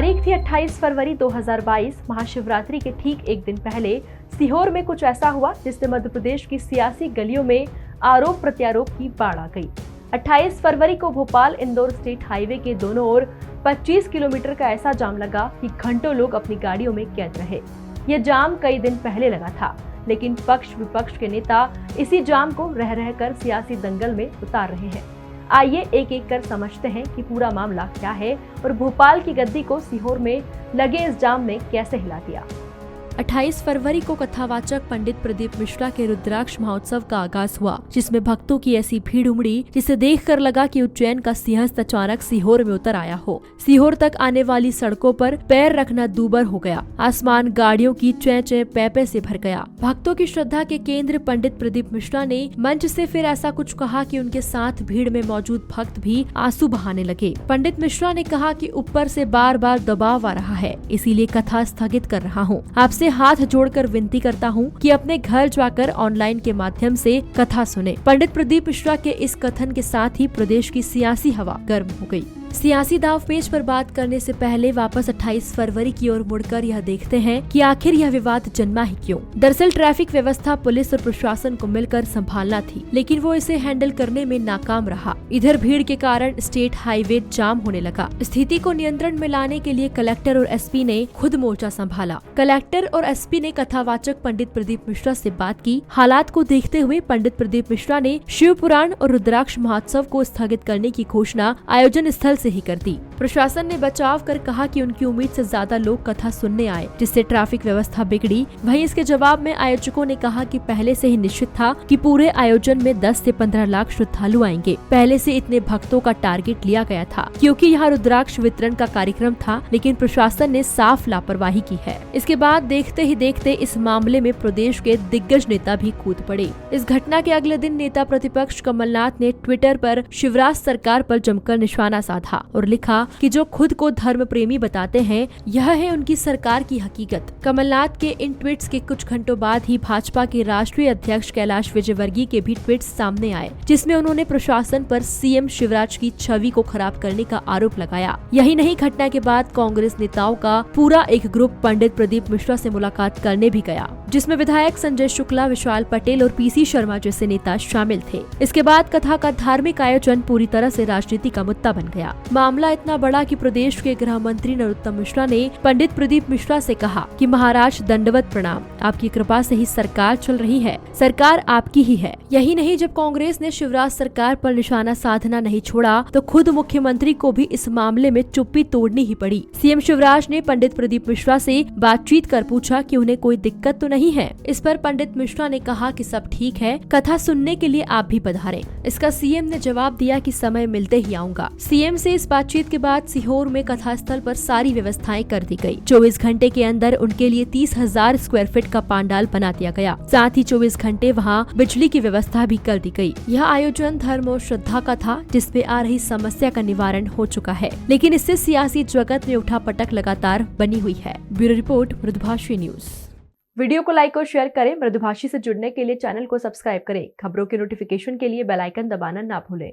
तारीख थी 28 फरवरी 2022। महाशिवरात्रि के ठीक एक दिन पहले सीहोर में कुछ ऐसा हुआ जिससे मध्य प्रदेश की सियासी गलियों में आरोप प्रत्यारोप की बाढ़ आ गई। 28 फरवरी को भोपाल इंदौर स्टेट हाईवे के दोनों ओर 25 किलोमीटर का ऐसा जाम लगा कि घंटों लोग अपनी गाड़ियों में कैद रहे। यह जाम कई दिन पहले लगा था, लेकिन पक्ष विपक्ष के नेता इसी जाम को रह रहकर सियासी दंगल में उतार रहे हैं। आइए एक एक कर समझते हैं कि पूरा मामला क्या है और भोपाल की गद्दी को सीहोर में लगे इस जाम ने कैसे हिला दिया। 28 फरवरी को कथावाचक पंडित प्रदीप मिश्रा के रुद्राक्ष महोत्सव का आगाज हुआ, जिसमें भक्तों की ऐसी भीड़ उमड़ी जिसे देखकर लगा कि उज्जैन का सिंहस्थ अचानक सीहोर में उतर आया हो। सीहोर तक आने वाली सड़कों पर पैर रखना दूभर हो गया। आसमान गाड़ियों की चै चै पै पै से भर गया। भक्तों की श्रद्धा के केंद्र पंडित प्रदीप मिश्रा ने मंच से फिर ऐसा कुछ कहा कि उनके साथ भीड़ में मौजूद भक्त भी आंसू बहाने लगे। पंडित मिश्रा ने कहा कि ऊपर से बार बार दबाव आ रहा है, इसीलिए कथा स्थगित कर रहा हूँ। आपसे हाथ जोड़कर विनती करता हूँ कि अपने घर जाकर ऑनलाइन के माध्यम से कथा सुने। पंडित प्रदीप मिश्रा के इस कथन के साथ ही प्रदेश की सियासी हवा गर्म हो गई। सियासी दांवपेच पर बात करने से पहले वापस 28 फरवरी की ओर मुड़कर यह देखते हैं कि आखिर यह विवाद जन्मा ही क्यों। दरअसल ट्रैफिक व्यवस्था पुलिस और प्रशासन को मिलकर संभालना थी, लेकिन वो इसे हैंडल करने में नाकाम रहा। इधर भीड़ के कारण स्टेट हाईवे जाम होने लगा। स्थिति को नियंत्रण में लाने के लिए कलेक्टर और एसपी ने खुद मोर्चा संभाला। कलेक्टर और एसपी ने कथावाचक पंडित प्रदीप मिश्रा से बात की। हालात को देखते हुए पंडित प्रदीप मिश्रा ने शिव पुराण और रुद्राक्ष महोत्सव को स्थगित करने की घोषणा आयोजन स्थल से ही कर दी। प्रशासन ने बचाव कर कहा कि उनकी उम्मीद से ज्यादा लोग कथा सुनने आए, जिससे ट्रैफिक व्यवस्था बिगड़ी। वहीं इसके जवाब में आयोजकों ने कहा कि पहले से ही निश्चित था कि पूरे आयोजन में 10 से 15 लाख श्रद्धालु आएंगे। पहले से इतने भक्तों का टारगेट लिया गया था, क्योंकि यहाँ रुद्राक्ष वितरण का कार्यक्रम था, लेकिन प्रशासन ने साफ लापरवाही की है। इसके बाद देखते ही देखते इस मामले में प्रदेश के दिग्गज नेता भी कूद पड़े। इस घटना के अगले दिन नेता प्रतिपक्ष कमलनाथ ने ट्विटर पर शिवराज सरकार पर जमकर निशाना साधा और लिखा कि जो खुद को धर्म प्रेमी बताते हैं, यह है उनकी सरकार की हकीकत। कमलनाथ के इन ट्वीट्स के कुछ घंटों बाद ही भाजपा के राष्ट्रीय अध्यक्ष कैलाश विजयवर्गीय के भी ट्वीट्स सामने आए, जिसमें उन्होंने प्रशासन पर सीएम शिवराज की छवि को खराब करने का आरोप लगाया। यही नहीं, घटना के बाद कांग्रेस नेताओं का पूरा एक ग्रुप पंडित प्रदीप मिश्रा से मुलाकात करने भी गया, जिसमें विधायक संजय शुक्ला, विशाल पटेल और पीसी शर्मा जैसे नेता शामिल थे। इसके बाद कथा का धार्मिक आयोजन पूरी तरह से राजनीति का मुद्दा बन गया। मामला इतना बड़ा कि प्रदेश के गृह मंत्री नरोत्तम मिश्रा ने पंडित प्रदीप मिश्रा से कहा कि महाराज दंडवत प्रणाम, आपकी कृपा से ही सरकार चल रही है, सरकार आपकी ही है। यही नहीं, जब कांग्रेस ने शिवराज सरकार पर निशाना साधना नहीं छोड़ा तो खुद मुख्यमंत्री को भी इस मामले में चुप्पी तोड़नी ही पड़ी। सीएम शिवराज ने पंडित प्रदीप मिश्रा से बातचीत कर पूछा कि उन्हें कोई दिक्कत तो नहीं है। इस पर पंडित मिश्रा ने कहा कि सब ठीक है, कथा सुनने के लिए आप भी पधारें। इसका सीएम ने जवाब दिया कि समय मिलते ही आऊंगा। सीएम से इस बातचीत के बाद सीहोर में कथा स्थल पर सारी व्यवस्थाएं कर दी गई। 24 घंटे के अंदर उनके लिए 30,000 स्क्वायर फीट का पंडाल बना दिया गया। साथ ही 24 घंटे वहां बिजली की व्यवस्था भी कर दी गई। यह आयोजन धर्म और श्रद्धा का था, जिसमें आ रही समस्या का निवारण हो चुका है, लेकिन इससे सियासी जगत में उठापटक लगातार बनी हुई है। ब्यूरो रिपोर्ट, मृदुभाषी न्यूज। वीडियो को लाइक और शेयर करें। मृदुभाषी से जुड़ने के लिए चैनल को सब्सक्राइब करें। खबरों के नोटिफिकेशन के लिए बेल आइकन दबाना ना भूलें।